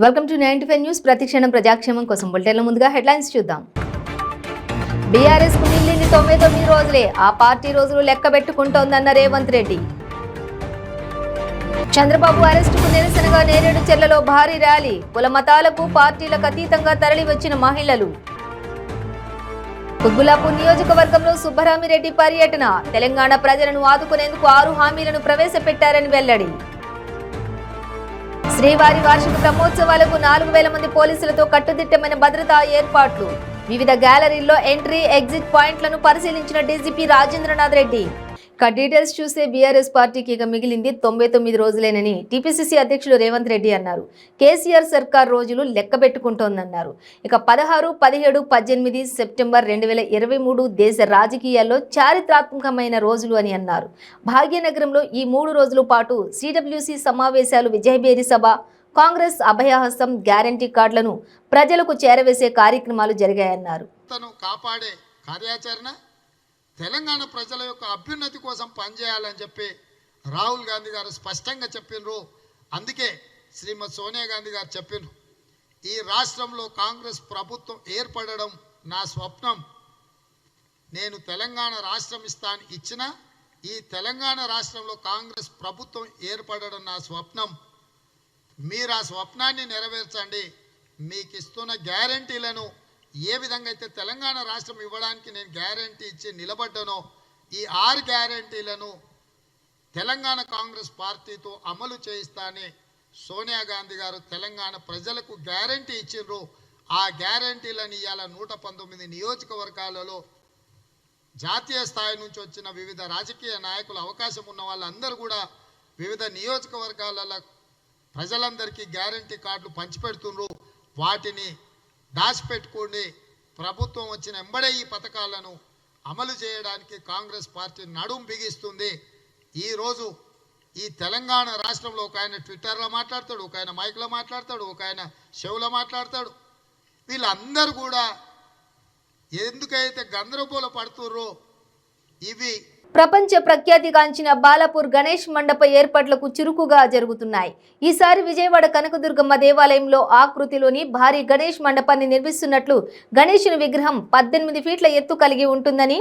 Welcome to 95 news. ప్రతిక్షణం ప్రజాక్షేమం కోసం బులెటిన్ల ముందుగా హెడ్లైన్స్ చూద్దాం. బీఆర్ఎస్ కు మిగిలింది 99 రోజులే, ఆ పార్టీ రోజులు లెక్క పెట్టుకుంటోందన్న రేవంత్ రెడ్డి. చంద్రబాబు అరెస్టుకు నిరసనగా నేరేడు చెర్లలో భారీ ర్యాలీ, కుల మతాలకు పార్టీలకు అతీతంగా తరలి వచ్చిన మహిళలు. కుత్బుల్లాపూర్ నియోజకవర్గంలో సుబ్బరామిరెడ్డి పర్యటన, తెలంగాణ ప్రజలను ఆదుకునేందుకు 6 హామీలను ప్రవేశపెట్టారని వెల్లడి. శ్రీవారి వార్షిక బ్రహ్మోత్సవాలకు 4000 మంది పోలీసులతో కట్టుదిట్టమైన భద్రతా ఏర్పాట్లు, వివిధ గ్యాలరీల్లో ఎంట్రీ ఎగ్జిట్ పాయింట్లను పరిశీలించిన డీజీపీ రాజేంద్రనాథ్ రెడ్డి. ఇక డీటెయిల్స్ చూస్తే బీఆర్ఎస్ పార్టీకి ఇక మిగిలింది 99 రోజులేనని టీపీసీసీ అధ్యక్షులు రేవంత్ రెడ్డి అన్నారు. కేసీఆర్ సర్కార్ రోజులు లెక్క పెట్టుకుంటోందన్నారు. ఇక 16, 17, 18 సెప్టెంబర్ 2023 దేశ రాజకీయాల్లో చారిత్రాత్మకమైన రోజులు అని అన్నారు. భాగ్యనగరంలో ఈ 3 రోజుల పాటు సిడబ్ల్యూసీ సమావేశాలు, విజయభేరి సభ, కాంగ్రెస్ అభయహస్తం, గ్యారంటీ కార్డులను ప్రజలకు చేరవేసే కార్యక్రమాలు జరిగాయన్నారు. తెలంగాణ ప్రజల యొక్క అభ్యున్నతి కోసం పనిచేయాలని చెప్పి రాహుల్ గాంధీ గారు స్పష్టంగా చెప్పినారు. అందుకే శ్రీమతి సోనియా గాంధీ గారు చెప్పినారు, ఈ రాష్ట్రంలో కాంగ్రెస్ ప్రభుత్వం ఏర్పడడం నా స్వప్నం. నేను తెలంగాణ రాష్ట్రం ఇచ్చిన ఈ తెలంగాణ రాష్ట్రంలో కాంగ్రెస్ ప్రభుత్వం ఏర్పడడం నా స్వప్నం. మీరు ఆ స్వప్నాన్ని నెరవేర్చండి. మీకు ఇస్తున్న గ్యారంటీలను ఏ విధంగా అయితే తెలంగాణ రాష్ట్రం ఇవ్వడానికి నేను గ్యారంటీ ఇచ్చి నిలబడ్డానో, ఈ 6 గ్యారంటీలను తెలంగాణ కాంగ్రెస్ పార్టీతో అమలు చేయిస్తానని సోనియా గాంధీ గారు తెలంగాణ ప్రజలకు గ్యారంటీ ఇచ్చిండ్రు. ఆ గ్యారంటీలను ఇవాళ 119 నియోజకవర్గాలలో జాతీయ స్థాయి నుంచి వచ్చిన వివిధ రాజకీయ నాయకులు, అవకాశం ఉన్న వాళ్ళందరూ కూడా వివిధ నియోజకవర్గాలలో ప్రజలందరికీ గ్యారంటీ కార్డులు పంచిపెడుతుండ్రు. వాటిని దాచిపెట్టుకోండి. ప్రభుత్వం వచ్చిన ఎంబడే ఈ పథకాలను అమలు చేయడానికి కాంగ్రెస్ పార్టీ నడుం బిగిస్తుంది. ఈరోజు ఈ తెలంగాణ రాష్ట్రంలో ఒక ఆయన ట్విట్టర్లో మాట్లాడతాడు, ఒక ఆయన మైక్లో మాట్లాడతాడు, ఒక ఆయన షోలో మాట్లాడతాడు. వీళ్ళందరూ కూడా ఎందుకైతే గందరగోళ పడుతుర్రో, ఇవి ప్రపంచ ప్రఖ్యాతిగాంచిన బాలాపూర్ గణేష్ మండప ఏర్పాట్లకు చురుకుగా జరుగుతున్నాయి. ఈసారి విజయవాడ కనకదుర్గమ్మ దేవాలయంలో ఆకృతిలోని భారీ గణేష్ మండపాన్ని నిర్మిస్తున్నట్లు, గణేశుని విగ్రహం 18 ఫీట్ల ఎత్తు కలిగి ఉంటుందని,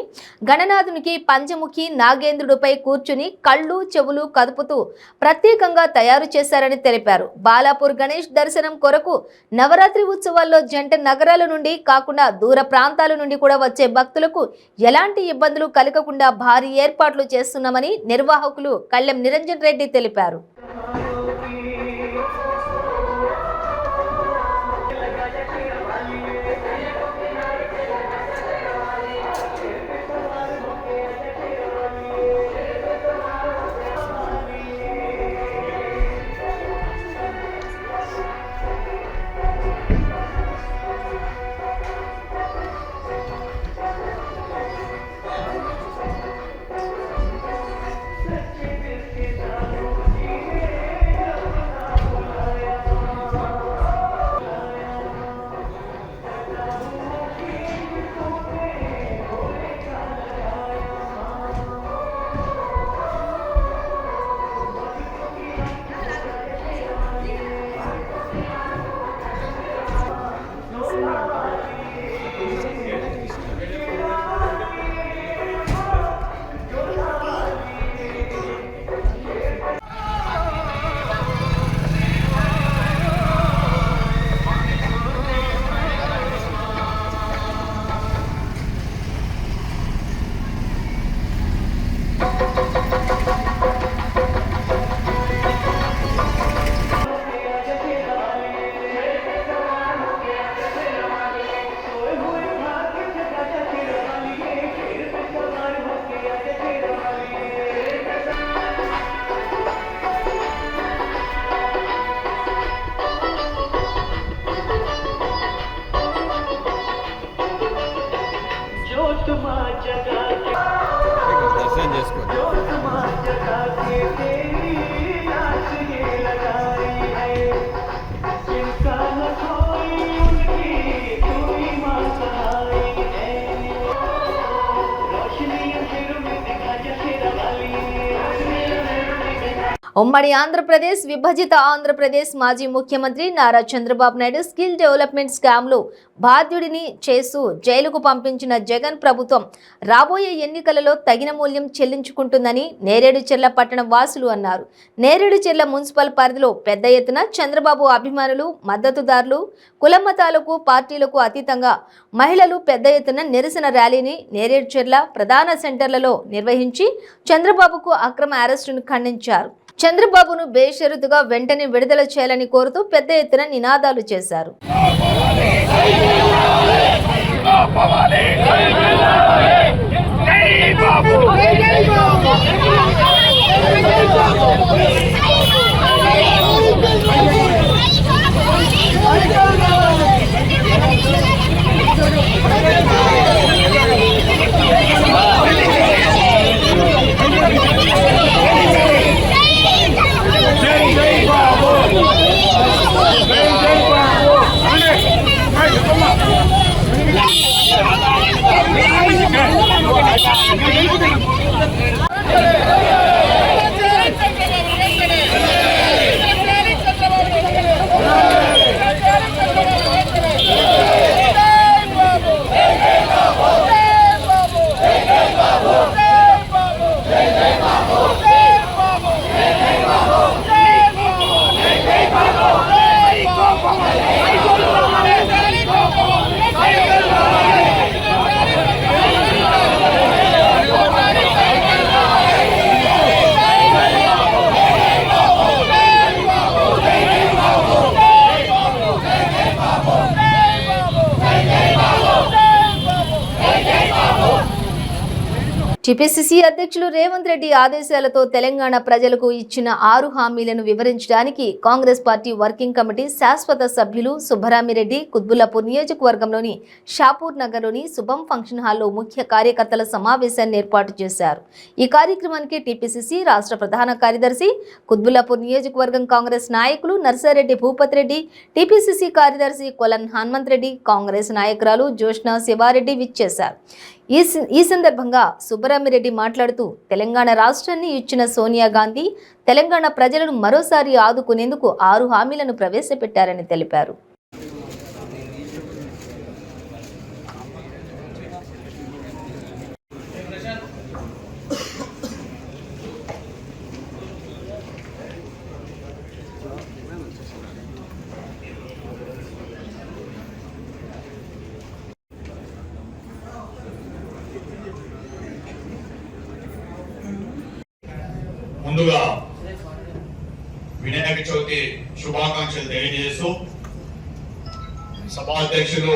గణనాథునికి పంచముఖి నాగేంద్రుడిపై కూర్చుని కళ్ళు చెవులు కదుపుతూ ప్రత్యేకంగా తయారు చేశారని తెలిపారు. బాలాపూర్ గణేష్ దర్శనం కొరకు నవరాత్రి ఉత్సవాల్లో జంట నగరాల నుండి కాకుండా దూర ప్రాంతాల నుండి కూడా వచ్చే భక్తులకు ఎలాంటి ఇబ్బందులు కలగకుండా భారీ ఏర్పాట్లు చేస్తున్నామని నిర్వాహకులు కళ్లెం నిరంజన్ రెడ్డి తెలిపారు. ఉమ్మడి ఆంధ్రప్రదేశ్ విభజిత ఆంధ్రప్రదేశ్ మాజీ ముఖ్యమంత్రి నారా చంద్రబాబు నాయుడు స్కిల్ డెవలప్మెంట్ స్కామ్లో బాధ్యుడిని చేస్తూ జైలుకు పంపించిన జగన్ ప్రభుత్వం రాబోయే ఎన్నికలలో తగిన మూల్యం చెల్లించుకుంటుందని నేరేడుచెర్ల పట్టణ వాసులు అన్నారు. నేరేడుచెర్ల మున్సిపల్ పరిధిలో పెద్ద ఎత్తున చంద్రబాబు అభిమానులు, మద్దతుదారులు, కులమతాలకు, పార్టీలకు అతీతంగా మహిళలు పెద్ద ఎత్తున నిరసన ర్యాలీని నేరేడుచెర్ల ప్రధాన సెంటర్లలో నిర్వహించి చంద్రబాబుకు అక్రమ అరెస్టును ఖండించారు. చంద్రబాబును బేషరతుగా వెంటనే విడుదల చేయాలని కోరుతూ పెద్ద ఎత్తున నినాదాలు చేశారు. టీపీసీసీ అధ్యక్షులు రేవంత్ రెడ్డి ఆదేశాలతో తెలంగాణ ప్రజలకు ఇచ్చిన 6 హామీలను వివరించడానికి కాంగ్రెస్ పార్టీ వర్కింగ్ కమిటీ శాశ్వత సభ్యులు సుబ్బరామిరెడ్డి కుత్బుల్లాపూర్ నియోజకవర్గంలోని షాపూర్ నగర్లోని శుభం ఫంక్షన్ హాల్లో ముఖ్య కార్యకర్తల సమావేశాన్ని ఏర్పాటు చేశారు. ఈ కార్యక్రమానికి టీపీసీసీ రాష్ట్ర ప్రధాన కార్యదర్శి, కుత్బుల్లాపూర్ నియోజకవర్గం కాంగ్రెస్ నాయకులు నర్సారెడ్డి భూపత్ రెడ్డి, టీపీసీసీ కార్యదర్శి కొలన్ హనుమంత్ రెడ్డి, కాంగ్రెస్ నాయకురాలు జోష్నా శివారెడ్డి విచ్చేశారు. ఈ సందర్భంగా సుబ్బరామిరెడ్డి మాట్లాడుతూ తెలంగాణ రాష్ట్రాన్ని ఇచ్చిన సోనియా గాంధీ తెలంగాణ ప్రజలను మరోసారి ఆదుకునేందుకు 6 హామీలను ప్రవేశపెట్టారని తెలిపారు. ముందుగా వినాయక చవితి శుభాకాంక్షలు తెలియజేస్తూ సభాధ్యక్షులు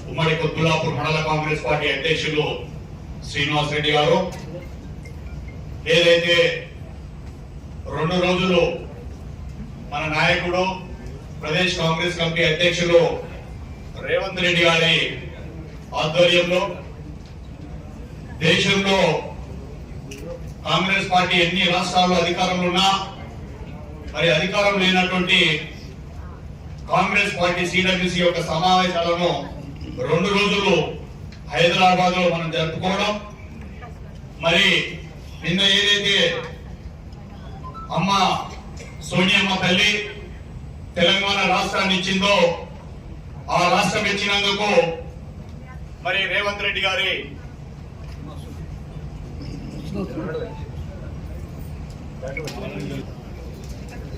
ఉమ్మడి కుత్బుల్లాపూర్ మండల కాంగ్రెస్ పార్టీ అధ్యక్షులు శ్రీనివాస్ రెడ్డి గారు ఏదైతే 2 రోజులు మన నాయకుడు ప్రదేశ్ కాంగ్రెస్ కమిటీ అధ్యక్షులు రేవంత్ రెడ్డి గారి ఆధ్వర్యంలో దేశంలో కాంగ్రెస్ పార్టీ ఎన్ని రాష్ట్రాల్లో అధికారంలో ఉన్నా మరి అధికారం లేనటువంటి కాంగ్రెస్ పార్టీ సిడబ్ల్యూసి యొక్క సమావేశాలను 2 రోజులు హైదరాబాద్ లో మనం జరుపుకోవడం, మరి నిన్న ఏదైతే అమ్మ సోనియమ్మ తల్లి తెలంగాణ రాష్ట్రాన్ని ఇచ్చిందో ఆ రాష్ట్రం ఇచ్చినందుకు మరి రేవంత్ రెడ్డి గారి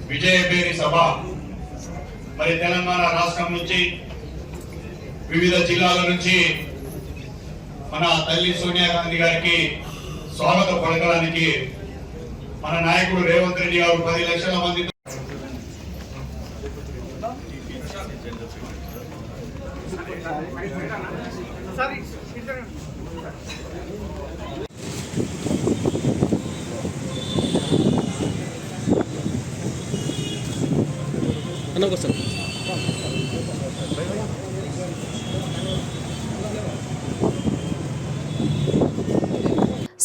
విజయపేరి సభ మరి తెలంగాణ రాష్ట్రం నుంచి వివిధ జిల్లాల నుంచి మన తల్లి సోనియా గాంధీ గారికి స్వాగతం పలకడానికి మన నాయకుడు రేవంత్ రెడ్డి గారు 10 లక్షల మంది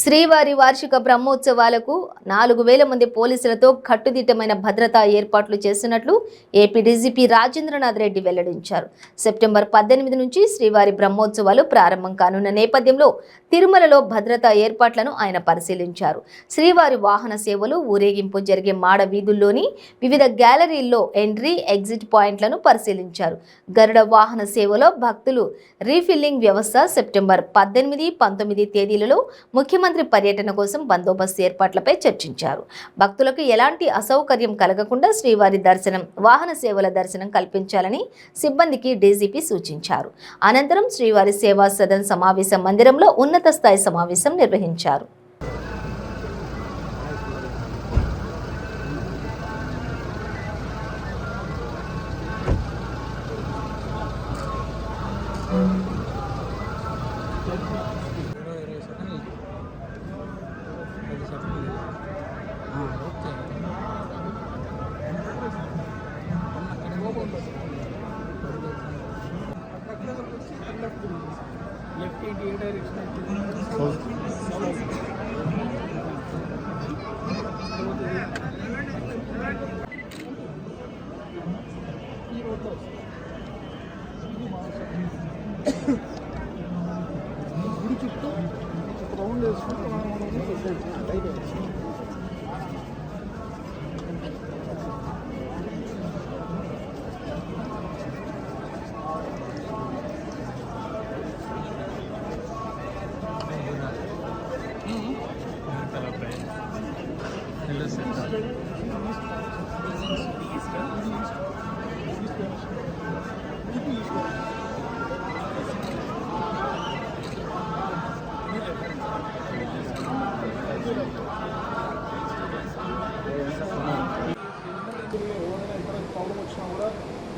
శ్రీవారి వార్షిక బ్రహ్మోత్సవాలకు 4,000 మంది పోలీసులతో కట్టుదిట్టమైన భద్రతా ఏర్పాట్లు చేస్తున్నట్లు ఏపీ డీజీపీ రాజేంద్రనాథ్ రెడ్డి వెల్లడించారు. సెప్టెంబర్ 18 నుంచి శ్రీవారి బ్రహ్మోత్సవాలు ప్రారంభం కానున్న నేపథ్యంలో తిరుమలలో భద్రతా ఏర్పాట్లను ఆయన పరిశీలించారు. శ్రీవారి వాహన సేవలు, ఊరేగింపు జరిగే మాడ వీధుల్లోని వివిధ గ్యాలరీల్లో ఎంట్రీ, ఎగ్జిట్ పాయింట్లను పరిశీలించారు. గరుడ వాహన సేవలో భక్తులు రీఫిల్లింగ్ వ్యవస్థ, సెప్టెంబర్ 18, 19 తేదీలలో ముఖ్యమంత్రి పర్యటన కోసం బందోబస్తు ఏర్పాట్లపై చర్చించారు. భక్తులకు ఎలాంటి అసౌకర్యం కలగకుండా శ్రీవారి దర్శనం, వాహన సేవల దర్శనం కల్పించాలని సిబ్బందికి డీజీపీ సూచించారు. అనంతరం శ్రీవారి సేవా సదన్ సమావేశ మందిరంలో ఉన్నత స్థాయి సమావేశం నిర్వహించారు.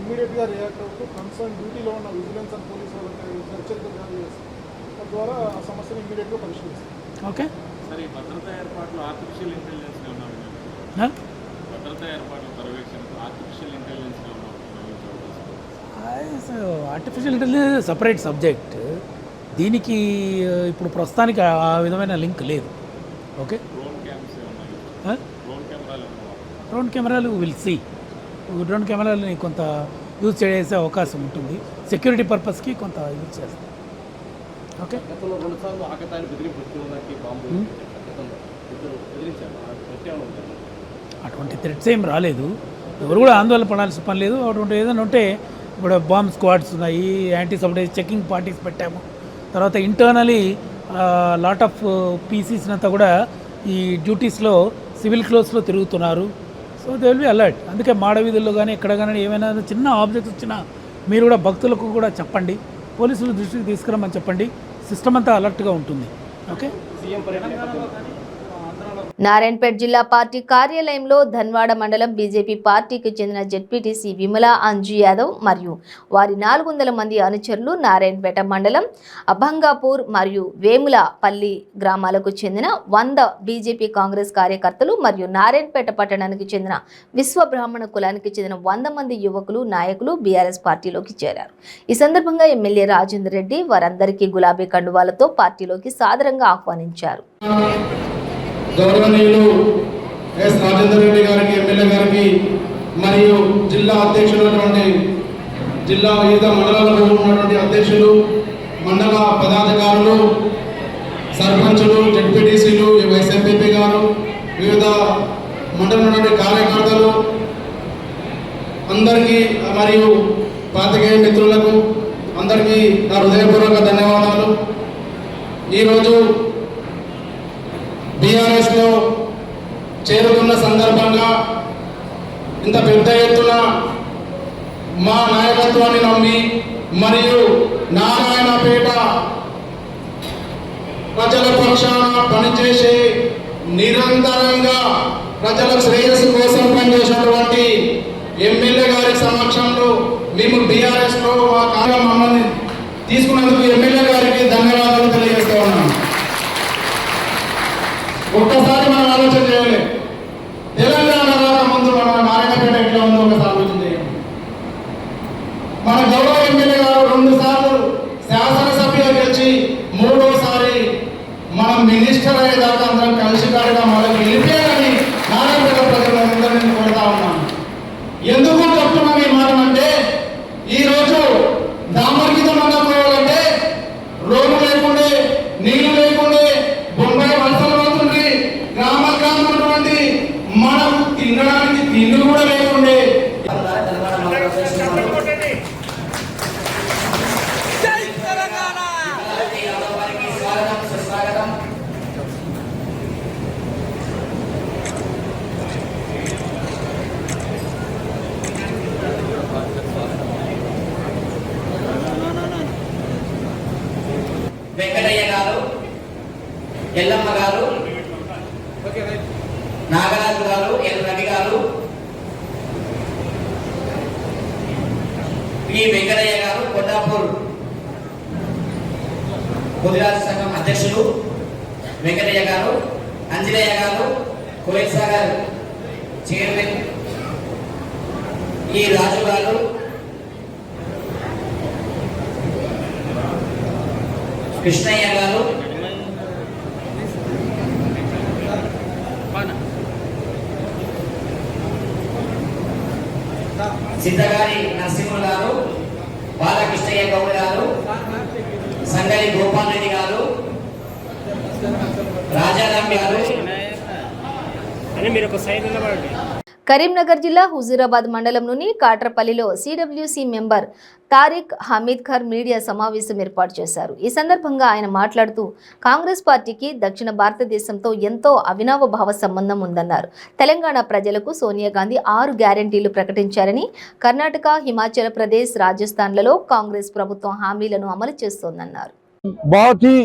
ఇమ్మీడియట్గా రియాక్ట్ అవుతూ కన్సర్న్ డ్యూటీలో ఉన్న విజిలెన్స్ అండ్ పోలీస్ వాళ్ళకి హెచ్చరికలు జారీ చేసి తద్వారా ఆ సమస్యను ఇమ్మీడియట్గా పరిశీలిస్తాం. ఓకే సరే, ఈ భద్రతా ఏర్పాట్లు ఆర్టిఫిషియల్ ఇంటెలిజెన్స్ ఉన్నారు. భద్రతా ఏర్పాట్ల పర్యవేక్షణకు artificial intelligence artificial intelligence separate subject. దీనికి ఇప్పుడు ప్రస్తుతానికి ఆ విధమైన లింక్ లేదు. ఓకే, డ్రోన్ క్యామ్స్ ఉన్నాయి. డ్రోన్ కెమెరాలు విల్ సీ. డ్రోన్ కెమెరాలని కొంత యూజ్ చేసే అవకాశం ఉంటుంది. సెక్యూరిటీ పర్పస్కి కొంత యూజ్ చేస్తాం. ఓకే, గతంలో 2 సార్లు ఆకతాయిలు బెదిరింపుకి బాంబు అటువంటి థ్రెట్స్ ఏం రాలేదు. ఎవరు కూడా ఆందోళన పడాల్సిన పని లేదు. అటువంటి ఏదైనా ఉంటే ఇప్పుడు బాంబ్ స్క్వాడ్స్ ఉన్నాయి, యాంటీ సబ్డైజ్ చెకింగ్ పార్టీస్ పెట్టాము. తర్వాత ఇంటర్నలీ లాట్ ఆఫ్ పీసీస్ని అంతా కూడా ఈ డ్యూటీస్లో సివిల్ క్లోత్స్లో తిరుగుతున్నారు. So they will be alert. అందుకే మాడవీధుల్లో కానీ ఎక్కడ కానీ ఏమైనా చిన్న ఆబ్జెక్ట్స్ వచ్చినా మీరు కూడా భక్తులకు కూడా చెప్పండి, పోలీసుల దృష్టికి తీసుకురమ్మని చెప్పండి. సిస్టమ్ అంతా అలర్ట్గా ఉంటుంది. ఓకే, నారాయణపేట జిల్లా పార్టీ కార్యాలయంలో ధన్వాడ మండలం బీజేపీ పార్టీకి చెందిన జెడ్పీటీసీ విమలా అంజు యాదవ్ మరియు వారి 400 మంది అనుచరులు నారాయణపేట మండలం అభంగాపూర్ మరియు వేములపల్లి గ్రామాలకు చెందిన 100 బీజేపీ కాంగ్రెస్ కార్యకర్తలు మరియు నారాయణపేట పట్టణానికి చెందిన విశ్వబ్రాహ్మణ కులానికి చెందిన 100 మంది యువకులు, నాయకులు బీఆర్ఎస్ పార్టీలోకి చేరారు. ఈ సందర్భంగా ఎమ్మెల్యే రాజేందర్ రెడ్డి వారందరికీ గులాబీ కండువాలతో పార్టీలోకి సాదరంగా ఆహ్వానించారు. గౌరవనీయులు ఎస్ రాజేందర్ రెడ్డి గారికి, ఎమ్మెల్యే గారికి మరియు జిల్లా అధ్యక్షులైనటువంటి జిల్లా వివిధ మండలాలలో ఉన్నటువంటి అధ్యక్షులు, మండల పదాధికారులు, సర్పంచులు, జెడ్పీటీసీలు, వైస్ ఎంపీపీ గారు, వివిధ మండలంలోని కార్యకర్తలు అందరికీ మరియు పాత్రికేయ మిత్రులకు అందరికీ నా హృదయపూర్వక ధన్యవాదాలు. ఈరోజు బీఆర్ఎస్లో చేరుతున్న సందర్భంగా ఇంత పెద్ద ఎత్తున మా నాయకత్వాన్ని నమ్మి మరియు నారాయణపేట ప్రజల పక్షాన పనిచేసే, నిరంతరంగా ప్రజల శ్రేయస్సు కోసం పనిచేసినటువంటి ఎమ్మెల్యే గారి సమక్షంలో మేము బీఆర్ఎస్లో మా కార్యక్రమాన్ని తీసుకున్నందుకు ఎమ్మెల్యే గారికి ధన్యవాదాలు తెలియజేస్తా ఉన్నాను. ఒక్కసారి మనం ఆలోచన చేయాలి. తెలంగాణ రాక ముందు మన నారాయణపేట ఎట్లా ఉందో ఒకసారి ఆలోచన చేయాలి. మన గౌరవ ఎమ్మెల్యే గారు 2 సార్లు శాసనసభ్యులు గెలిచి 3వ సారి మన మినిస్టర్ అయ్యేదాకా అందరం కలిసికట్టుగా మొదలు వెళ్ళిపోయారని నారాయణపేట ప్రజలందరూ నేను కోరుతా ఉన్నాను. ఎందుకు చెప్తున్నాం ఈ మాట అంటే, ఈరోజు దామర్గితం అన్నపోవాలంటే రోడ్డు లేకుండే, నీళ్లు లేకుండే, బొంబాయి వలసలు పోతుండ్రి, గ్రామాలు ఉన్నటువంటి మనం తినడానికి తిండి కూడా లేకుండే. వెంకటయ్య గారు, ఎల్లమ్మ గారు, నాగరాజు గారు, ఎల్ రవి గారు, పి వెంకటయ్య గారు, కొల్లాపూర్ పొదిరాజు సంఘం అధ్యక్షులు వెంకటయ్య గారు, అంజనేయ గారు, కోయిల్ సాగర్ చైర్మన్ ఈ రాజు గారు, కృష్ణయ్య గారు, సిద్ధగారి నరసింహులు గారు, బాలకృష్ణయ్య గౌడ్ గారు, సంగరి గోపాల్ రెడ్డి గారు, రాజారాం గారు. కరీంనగర్ జిల్లా హుజూరాబాద్ మండలంలోని కాట్రపల్లిలో CWC member Tariq Hameed Karra media సమావేశం ఏర్పాటు చేశారు. ఈ సందర్భంగా ఆయన మాట్లాడుతూ కాంగ్రెస్ పార్టీకి దక్షిణ భారతదేశంతో ఎంతో అవినావభావ సంబంధం ఉందన్నారు. తెలంగాణ ప్రజలకు సోనియా గాంధీ 6 గ్యారెంటీలు ప్రకటించారని, కర్ణాటక, హిమాచల్ ప్రదేశ్, రాజస్థాన్లలో కాంగ్రెస్ ప్రభుత్వం హామీలను అమలు చేస్తోందన్నారు. बहुत ही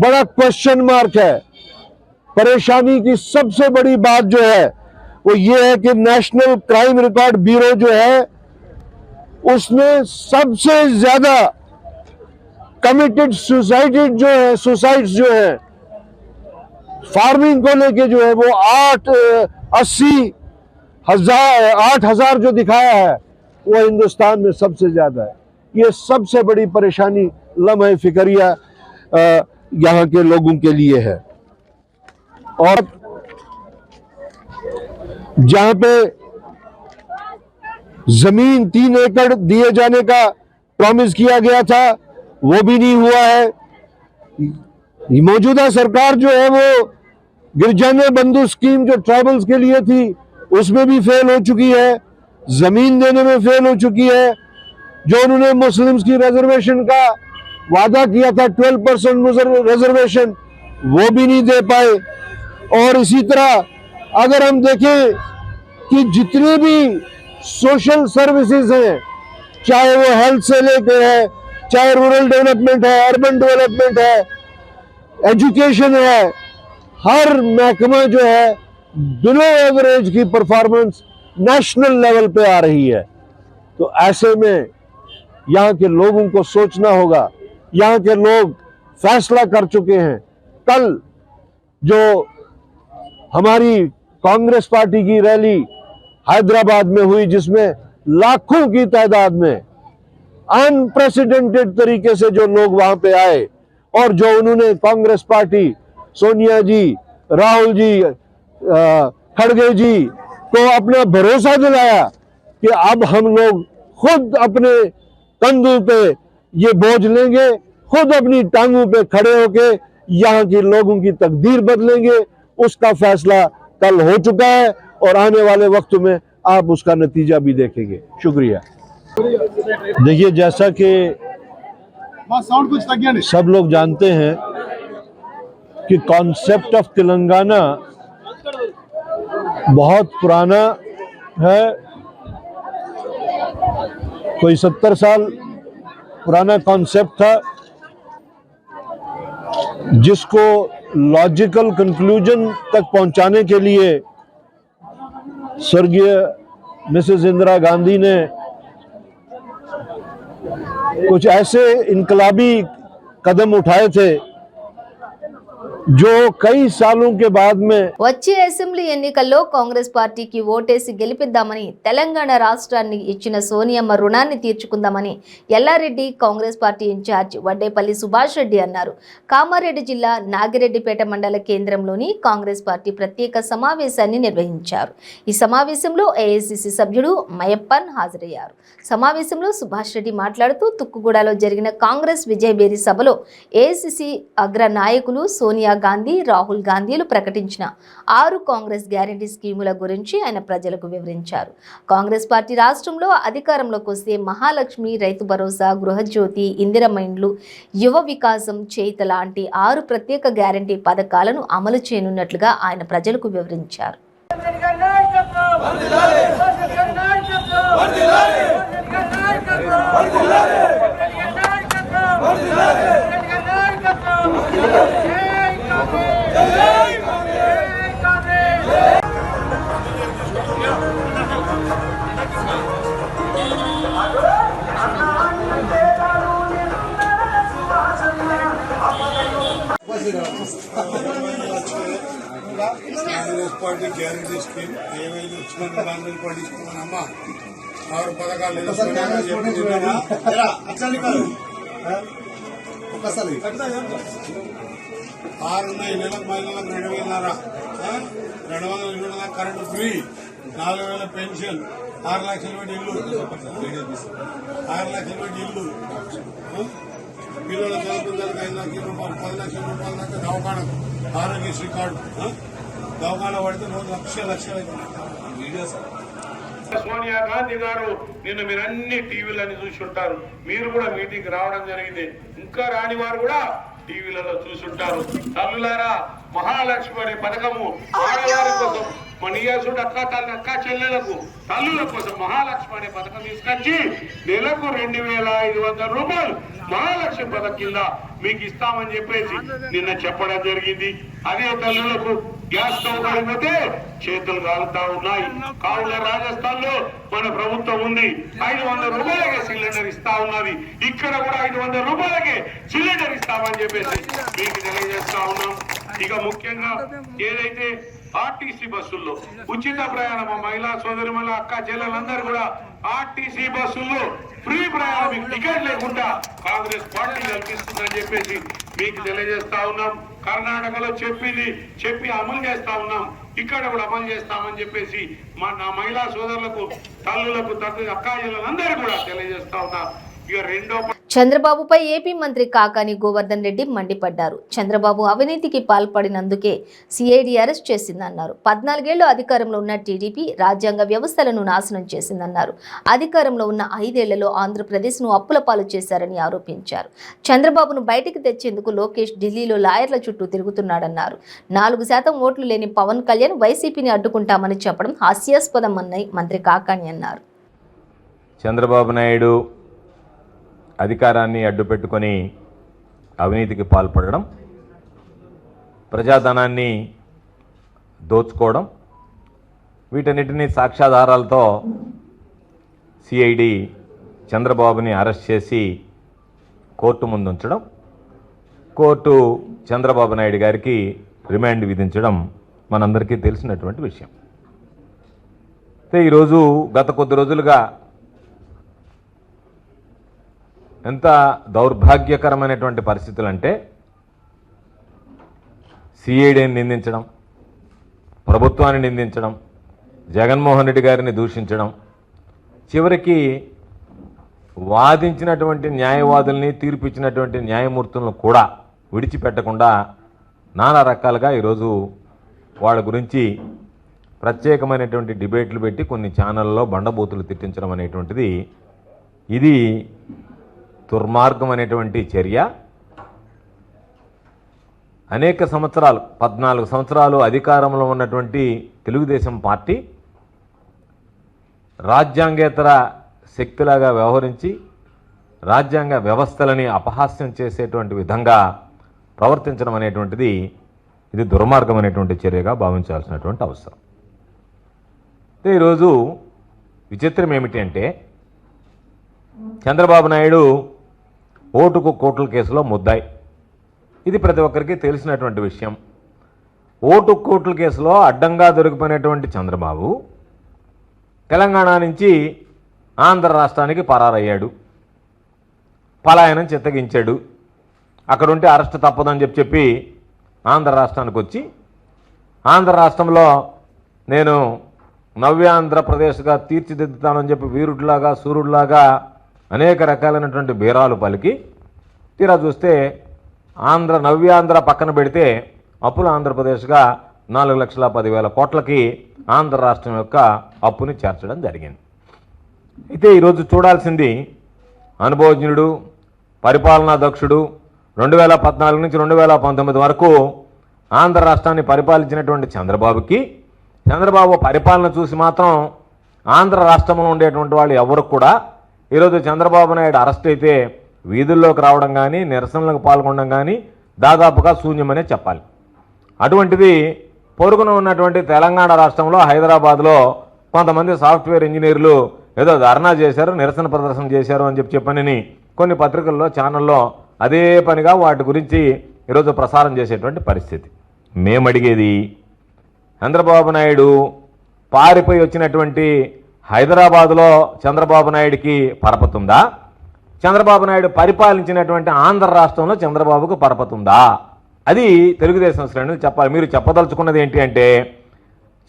बड़ा क्वेश्चन मार्क है। परेशानी की सबसे बड़ी बात जो है वो ये है कि नेशनल क्राइम रिकॉर्ड ब्यूरो जो है उसने सबसे ज्यादा कमिटेड सुसाइड जो है फार्मिंग को लेके जो है वो 8,000 जो दिखाया है वो हिंदुस्तान में सबसे ज्यादा है। ये सबसे बड़ी परेशानी लम्हे फिक्रिया यहाँ के लोगों के लिए है। और जहां पे जमीन 3 एकड़ दिए जाने का प्रॉमिस किया गया था वो भी नहीं हुआ है। मौजूदा सरकार जो है वो गिरजाने बंधु स्कीम जो ट्राइबल्स के लिए थी उसमें भी फेल हो चुकी है, जमीन देने में फेल हो चुकी है। जो उन्होंने मुस्लिम्स की रिजर्वेशन का वादा किया था 12% रिजर्वेशन वो भी नहीं दे पाए। और इसी तरह अगर हम देखें कि जितने भी सोशल सर्विसेज हैं, चाहे वो हेल्थ से लेकर है, चाहे रूरल डेवलपमेंट है, अर्बन डेवलपमेंट है, एजुकेशन है, हर महकमा जो है बिलो एवरेज की परफॉर्मेंस नेशनल लेवल पे आ रही है। तो ऐसे में यहाँ के लोगों को सोचना होगा। यहाँ के लोग फैसला कर चुके हैं। कल जो हमारी कांग्रेस पार्टी की रैली हैदराबाद में हुई जिसमें लाखों की तादाद में अनप्रेसिडेंटेड तरीके से जो लोग वहां पे आए और जो उन्होंने कांग्रेस पार्टी, सोनिया जी, राहुल जी, खड़गे जी को अपना भरोसा दिलाया कि अब हम लोग खुद अपने कंधों पे ये बोझ लेंगे, खुद अपनी टांगों पे खड़े होके यहाँ के लोगों की तकदीर बदलेंगे, उसका फैसला कल हो चुका है और आने वाले वक्त में आप उसका नतीजा भी देखेंगे। शुक्रिया। देखिए, जैसा कि सब लोग जानते हैं कि कॉन्सेप्ट ऑफ तेलंगाना बहुत पुराना है, कोई 70 साल पुराना कॉन्सेप्ट था जिसको लॉजिकल कंक्लूजन तक पहुंचाने के लिए स्वर्गीय मिसेस इंदिरा गांधी ने कुछ ऐसे इनकलाबी कदम उठाए थे जो कई सालों के बाद में వచ్చే అసెంబ్లీ ఎన్నికల్లో కాంగ్రెస్ పార్టీకి ఓటేసి గెలిపిద్దామని తెలంగాణ రాష్ట్రాన్ని ఇచ్చిన సోనియమ్మ రుణాన్ని తీర్చుకుందామని ఎల్లారెడ్డి కాంగ్రెస్ పార్టీ ఇన్ఛార్జ్ వడ్డేపల్లి సుభాష్ రెడ్డి అన్నారు. కామారెడ్డి జిల్లా నాగిరెడ్డిపేట మండల కేంద్రంలోని కాంగ్రెస్ పార్టీ ప్రత్యేక సమావేశాన్ని నిర్వహించారు. ఈ సమావేశంలో ఏఐసిసి సభ్యుడు మయప్పన్ హాజరయ్యారు. సమావేశంలో సుభాష్ రెడ్డి మాట్లాడుతూ తుక్కుగూడలో జరిగిన కాంగ్రెస్ విజయబేరి సభలో ఏఐసిసి అగ్ర నాయకులు సోనియా గాంధీ, రాహుల్ గాంధీలు ప్రకటించిన 6 కాంగ్రెస్ గ్యారంటీ స్కీముల గురించి ఆయన ప్రజలకు వివరించారు. కాంగ్రెస్ పార్టీ రాష్ట్రంలో అధికారంలోకి వస్తే మహాలక్ష్మి, రైతు భరోసా, గృహజ్యోతి, ఇందిరమ్మ ఇండ్లు, యువ వికాసం, చేత లాంటి 6 ప్రత్యేక గ్యారంటీ పథకాలను అమలు చేయనున్నట్లుగా ఆయన ప్రజలకు వివరించారు. కాంగ్రెస్ పార్టీ గ్యారంటీ స్కీమ్ ఏవైతే వచ్చిన కాంగ్రెస్ పార్టీ స్కీమ్ అమ్మా 6 పథకాలు ఒకసారి 6 ఉన్నాయి. నెలకు మహిళలకు 2,500, 200 యూనిట్ల కరెంటు ఫ్రీ, 4,000 పెన్షన్, 6 లక్షల పెట్టి ఇల్లు, 6 లక్షల పెట్టి ఇల్లు, పిల్లల చదువుకుందానికి 5 లక్షల రూపాయలు, 10 లక్షల రూపాయల దాకా దవాఖానకు ఆరోగ్యశ్రీ కార్డు, దవాఖాన పడితే రోజు లక్షలు సోనియా గాంధీ గారు నిన్న మీరు అన్ని టీవీలని చూసి ఉంటారు. మీరు కూడా మీటింగ్ రావడం జరిగింది. ఇంకా రాని వారు కూడా టీవీలలో చూసుంటారు. తల్లులారా, మహాలక్ష్మి అనే పథకము ఆడవారి కోసం, మన నియాసుడు అక్క చెల్లెలకు తల్లుల కోసం మహాలక్ష్మి అనే పథకం తీసుకొచ్చి నెలకు 2,500 రూపాయలు మహాలక్ష్మి పథకం కింద మీకు ఇస్తామని చెప్పేసి నిన్న చెప్పడం జరిగింది. అదే తల్లులకు గ్యాస్ స్టవ్ పడిపోతే చేతులు కాలుతా ఉన్నాయి. కావున రాజస్థాన్ లో మన ప్రభుత్వం ఉంది, 500 రూపాయలకే సిలిండర్ ఇస్తా ఉన్నది. ఇక్కడ కూడా 500 రూపాయలకే సిలిండర్ ఇస్తామని చెప్పేసి మీకు తెలియజేస్తా ఉన్నాం. ఇక ముఖ్యంగా ఏదైతే ఆర్టీసీ బస్సుల్లో ఉచిత ప్రయాణం, మహిళా సోదరిమల అక్క చెల్లెలందరూ కూడా ఆర్టీసీ బస్సుల్లో ఫ్రీ ప్రయాణం, మీకు టికెట్ లేకుండా కాంగ్రెస్ పార్టీ కల్పిస్తుందని చెప్పేసి మీకు తెలియజేస్తా ఉన్నాం. కర్ణాటకలో చెప్పి అమలు చేస్తా ఉన్నాం. ఇక్కడ కూడా అమలు చేస్తామని చెప్పేసి నా మహిళా సోదరులకు, తల్లులకు, అక్క చెల్లెలందరూ కూడా తెలియజేస్తా ఉన్నాం. ఇక రెండో చంద్రబాబుపై ఏపీ మంత్రి కాకాని గోవర్ధన్ రెడ్డి మండిపడ్డారు. చంద్రబాబు అవినీతికి పాల్పడినందుకే సిఐడి అరెస్ట్ చేసిందన్నారు. 14 ఏళ్లు అధికారంలో ఉన్న టీడీపీ రాజ్యాంగ వ్యవస్థలను నాశనం చేసిందన్నారు. అధికారంలో ఉన్న 5 ఏళ్లలో ఆంధ్రప్రదేశ్ను అప్పుల పాలు చేశారని ఆరోపించారు. చంద్రబాబును బయటికి తెచ్చేందుకు లోకేష్ ఢిల్లీలో లాయర్ల చుట్టూ తిరుగుతున్నాడన్నారు. 4% ఓట్లు లేని పవన్ కళ్యాణ్ వైసీపీని అడ్డుకుంటామని చెప్పడం హాస్యాస్పదమని మంత్రి కాకాని అన్నారు. చంద్రబాబు నాయుడు అధికారాన్ని అడ్డుపెట్టుకొని అవినీతికి పాల్పడడం, ప్రజాధనాన్ని దోచుకోవడం, వీటన్నిటినీ సాక్ష్యాధారాలతో సిఐడి చంద్రబాబుని అరెస్ట్ చేసి కోర్టు ముందు ఉంచడం, కోర్టు చంద్రబాబు నాయుడు గారికి రిమాండ్ విధించడం మనందరికీ తెలిసినటువంటి విషయం. అయితే ఈరోజు గత కొద్ది రోజులుగా ఎంత దౌర్భాగ్యకరమైనటువంటి పరిస్థితులు అంటే, సిఐడిని నిందించడం, ప్రభుత్వాన్ని నిందించడం, జగన్మోహన్ రెడ్డి గారిని దూషించడం, చివరికి వాదించినటువంటి న్యాయవాదుల్ని, తీర్పిచ్చినటువంటి న్యాయమూర్తులను కూడా విడిచిపెట్టకుండా నానా రకాలుగా ఈరోజు వాళ్ళ గురించి ప్రత్యేకమైనటువంటి డిబేట్లు పెట్టి కొన్ని ఛానళ్ళలో బండబూతులు తిట్టించడం అనేటువంటిది ఇది దుర్మార్గం అనేటువంటి చర్య. అనేక సంవత్సరాలు 14 సంవత్సరాలు అధికారంలో ఉన్నటువంటి తెలుగుదేశం పార్టీ రాజ్యాంగేతర శక్తిలాగా వ్యవహరించి రాజ్యాంగ వ్యవస్థలని అపహాస్యం చేసేటువంటి విధంగా ప్రవర్తించడం అనేటువంటిది ఇది దుర్మార్గమైనటువంటి చర్యగా భావించాల్సినటువంటి అవసరం. ఈరోజు విచిత్రం ఏమిటి అంటే, చంద్రబాబు నాయుడు ఓటుకు కోట్ల కేసులో ముద్దాయి. ఇది ప్రతి ఒక్కరికి తెలిసినటువంటి విషయం. ఓటు కోట్ల కేసులో అడ్డంగా దొరికిపోయినటువంటి చంద్రబాబు తెలంగాణ నుంచి ఆంధ్ర రాష్ట్రానికి పరారయ్యాడు, పలాయనం చిత్తగించాడు. అక్కడ ఉంటే అరెస్ట్ తప్పదని చెప్పి ఆంధ్ర రాష్ట్రానికి వచ్చి ఆంధ్ర రాష్ట్రంలో నేను నవ్యాంధ్రప్రదేశ్గా తీర్చిదిద్దుతానని చెప్పి వీరుడిలాగా సూర్యుడిలాగా అనేక రకాలైనటువంటి బీరాలు పలికి తీరా చూస్తే నవ్యాంధ్ర పక్కన పెడితే అప్పుల ఆంధ్రప్రదేశ్గా 4,10,000 కోట్లకి ఆంధ్ర రాష్ట్రం యొక్క అప్పుని చేర్చడం జరిగింది. అయితే ఈరోజు చూడాల్సింది అనుభవజ్ఞుడు, పరిపాలనా దక్షుడు, 2014 నుంచి 2019 వరకు ఆంధ్ర రాష్ట్రాన్ని పరిపాలించినటువంటి చంద్రబాబు పరిపాలన చూసి మాత్రం ఆంధ్ర రాష్ట్రంలో ఉండేటువంటి వాళ్ళు ఎవరు కూడా ఈరోజు చంద్రబాబు నాయుడు అరెస్ట్ అయితే వీధుల్లోకి రావడం కానీ నిరసనలకు పాల్గొనడం కానీ దాదాపుగా శూన్యమనే చెప్పాలి. అటువంటిది పొరుగున ఉన్నటువంటి తెలంగాణ రాష్ట్రంలో హైదరాబాద్లో కొంతమంది సాఫ్ట్వేర్ ఇంజనీర్లు ఏదో ధర్నా చేశారు, నిరసన ప్రదర్శన చేశారు అని చెప్పని కొన్ని పత్రికల్లో ఛానల్లో అదే పనిగా వాటి గురించి ఈరోజు ప్రసారం చేసేటువంటి పరిస్థితి. మేమడిగేది చంద్రబాబు నాయుడు పారిపోయి వచ్చినటువంటి హైదరాబాదులో చంద్రబాబు నాయుడికి పరపతుందా, చంద్రబాబు నాయుడు పరిపాలించినటువంటి ఆంధ్ర రాష్ట్రంలో చంద్రబాబుకు పరపతుందా? అది తెలుగుదేశం శ్రేణులు చెప్పాలి. మీరు చెప్పదలుచుకున్నది ఏంటి అంటే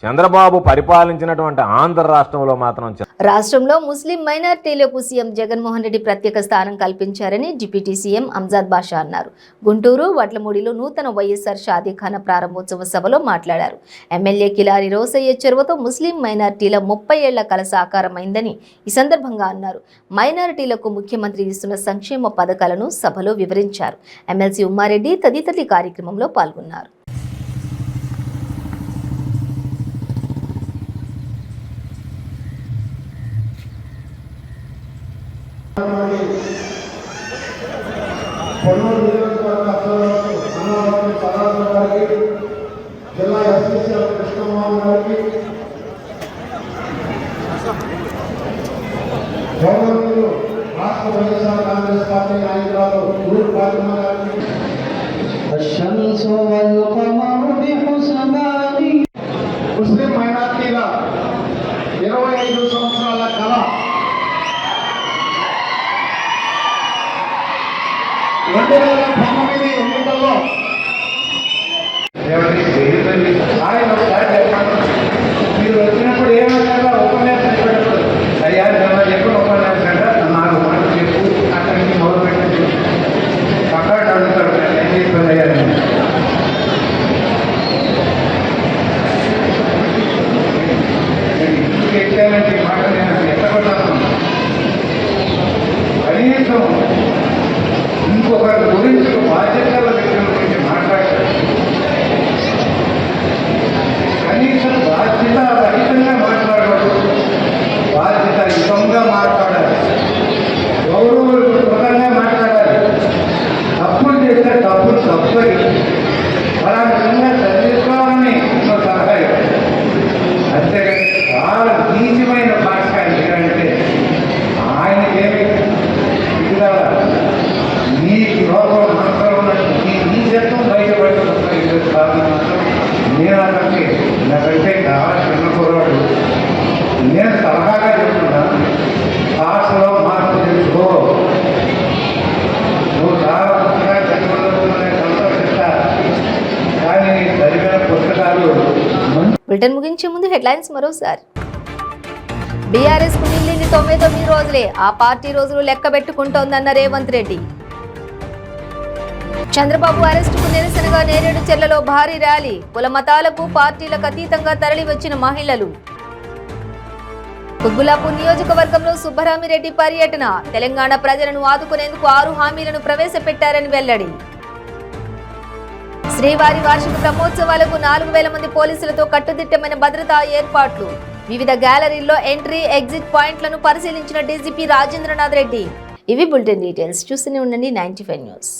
చంద్రబాబు పరిపాలించినటువంటి ఆంధ్ర రాష్ట్రంలో మాత్రం రాష్ట్రంలో ముస్లిం మైనారిటీలకు సీఎం జగన్మోహన్ రెడ్డి ప్రత్యేక స్థానం కల్పించారని డిప్యూటీ సీఎం అంజాద్ బాషా అన్నారు. గుంటూరు వడ్లమూడిలో నూతన వైఎస్ఆర్ షాదీఖానా ప్రారంభోత్సవ సభలో మాట్లాడారు. ఎమ్మెల్యే కిలారి రోసయ్య చొరవతో ముస్లిం మైనారిటీల 30 ఏళ్ల కల సాకారమైందని ఈ సందర్భంగా అన్నారు. మైనారిటీలకు ముఖ్యమంత్రి ఇస్తున్న సంక్షేమ పథకాలను సభలో వివరించారు. ఎమ్మెల్సీ ఉమ్మారెడ్డి తదితరులు కార్యక్రమంలో పాల్గొన్నారు. పొన్నూరు నియోజకవర్గ అన్నవరం సదానంద గారికి, జిల్లా ఎస్పీ కృష్ణమోహన్ గారికి, గౌరవనీయులు రాష్ట్ర వైఎస్ఆర్ కాంగ్రెస్ పార్టీ నాయకురాలు గురు ఫాతిమా గారికి, ముస్లిం మైనార్టీల 25 సంవత్సరాల కళ 2019 ఎన్నికల్లో ఆయన ఒకసారి చెప్పాను, మీరు వచ్చినప్పుడు ఏమన్నా ఉపన్యాసం చెప్పేటప్పుడు అయ్యా ఎప్పుడు ఉపన్యాసం అంటే నాకు మాట చెప్పు అక్కడి నుంచి మొదలు పెట్టండి పక్కా అడుగుతాడు. ఏం చెప్పాను అయ్యా ఇంటికి ఎక్కానంటే ఈ మాట నేను ఎత్తపడ్డాను. కనీసం ఇంకొకరి గురించి బాధ్యతల వ్యక్తుల గురించి మాట్లాడారు. కనీసం బాధ్యత రహితంగా మాట్లాడవచ్చు, బాధ్యతాయుతంగా మాట్లాడాలి, గౌరవప్రదంగా మాట్లాడాలి. తప్పులు చేస్తే తప్పులు తప్పని అలా విధంగా చదివించుకోవాలని సలహా. అంతేగాని చాలా నీచమైన భాష ఎందుకంటే ఆయనకేమి ఇది నీకు లోపల మనసులో ఉన్నట్టు నీ చెత్తం బయటపడుతుంది కాదు. నేను అతనికి నాకంటే చాలా చిన్న కుర్రాడు, నేను సలహాగా చెప్తున్నా భాషలో మార్పు తెలుసుకో. నువ్వు చాలా పుస్తకాలు చదువుకునే సంతోషిస్తా, కానీ నీ చదివిన పుస్తకాలు. బులెటిన్ ముగించే ముందు హెడ్లైన్స్ మరోసారి. బీఆర్ఎస్ కు మిగిలింది 99 రోజులే, ఆ పార్టీ రోజులు లెక్క పెట్టుకుంటోందన్న రేవంత్ రెడ్డి. చంద్రబాబు అరెస్టుకు నిరసనగా నేరేడు చెర్లలో భారీ ర్యాలీ, కుల మతాలకు పార్టీలకు అతీతంగా తరలి వచ్చిన మహిళలు. కుత్బుల్లాపూర్ నియోజకవర్గంలో సుబ్బరామిరెడ్డి పర్యటన, తెలంగాణ ప్రజలను ఆదుకునేందుకు 6 హామీలను ప్రవేశపెట్టారని వెల్లడి. శ్రీవారి వార్షిక బ్రహ్మోత్సవాలకు 4,000 మంది పోలీసులతో కట్టుదిట్టమైన భద్రతా ఏర్పాట్లు. వివిధ గ్యాలరీల్లో ఎంట్రీ ఎగ్జిట్ పాయింట్లను పరిశీలించిన డీజీపీ రాజేంద్రనాథ్ రెడ్డి. ఇవి బులెటిన్ డీటెయిల్స్. చూస్తూనే ఉండండి 95 న్యూస్.